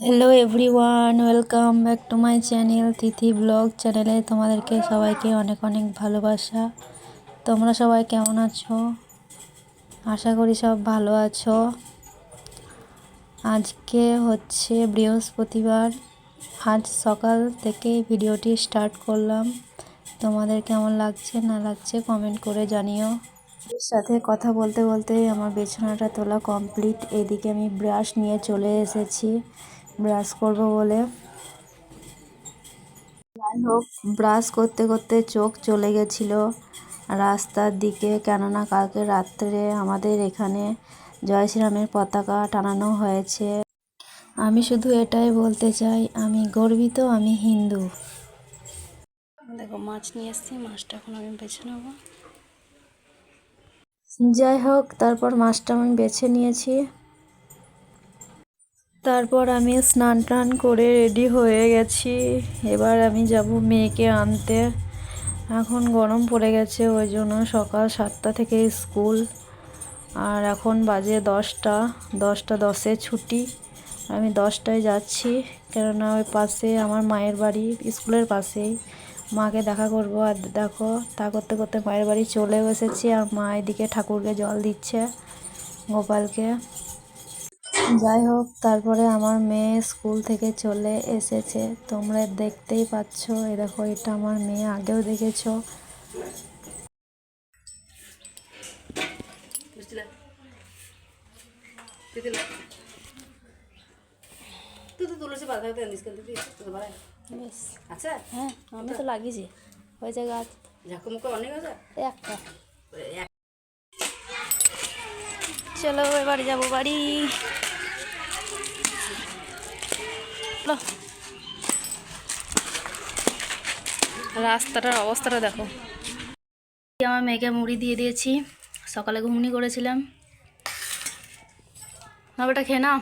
Hello everyone, welcome back to my channel Tithi blog চ্যানেলে তোমাদেরকে সবাইকে অনেক অনেক ভালোবাসা। তোমরা সবাই কেমন আছো? আশা করি সব ভালো আছো। আজকে হচ্ছে বৃহস্পতিবার। আজ সকাল থেকে ভিডিওটি স্টার্ট করলাম। তোমাদের কেমন লাগছে না লাগছে কমেন্ট করে জানিও। এর সাথে কথা বলতে বলতে আমার বিছানাটা তোলা কমপ্লিট। এদিকে আমি ব্রাশ নিয়ে চলে এসেছি ব্রাশ করব বলে। যাই হোক, ব্রাশ করতে করতে চোখ চলে গেছিলো রাস্তার দিকে, কেননা কালকে রাত্রে আমাদের এখানে জয় শ্রীরামের পতাকা টানানো হয়েছে। আমি শুধু এটাই বলতে চাই, আমি গর্বিত, আমি হিন্দু। দেখো মাছ নিয়ে এসেছি, মাছটা এখন আমি বেছে নেব। যাই হোক, তারপর মাছটা আমি বেছে নিয়েছি। তারপর আমি স্নান টান করে রেডি হয়ে গেছি। এবার আমি যাব মেয়েকে আনতে। এখন গরম পড়ে গেছে, ওই জন্য সকাল 7টা থেকে স্কুল, আর এখন বাজে 10টা ছুটি। আমি 10টায় যাচ্ছি, কেননা ওই পাশে আমার মায়ের বাড়ি, স্কুলের পাশেই। মাকে দেখা করব। আর দেখো, তা করতে করতে মায়ের বাড়ি চলে এসেছি, আর মা এদিকে ঠাকুরকে জল দিচ্ছে, গোপালকে। যাই হোক, তারপরে আমার মেয়ে স্কুল থেকে চলে এসেছে, তোমরা দেখতেই পাচ্ছ। এই দেখো, এটা আমার মেয়ে, আগেও দেখেছো। আচ্ছা, হ্যাঁ, আমি তো লাগিয়েছি হয়েছে গাছ, ঝাঁকুমুখো অনেক আছে একটা। চলো এবারে যাবো বাড়ি। রাস্তাটার অবস্থাটা দেখো। আমার মেয়েকে মুড়ি দিয়ে দিয়েছি, সকালে ঘুগনি করেছিলাম। না বেটা, খেয়ে নাও।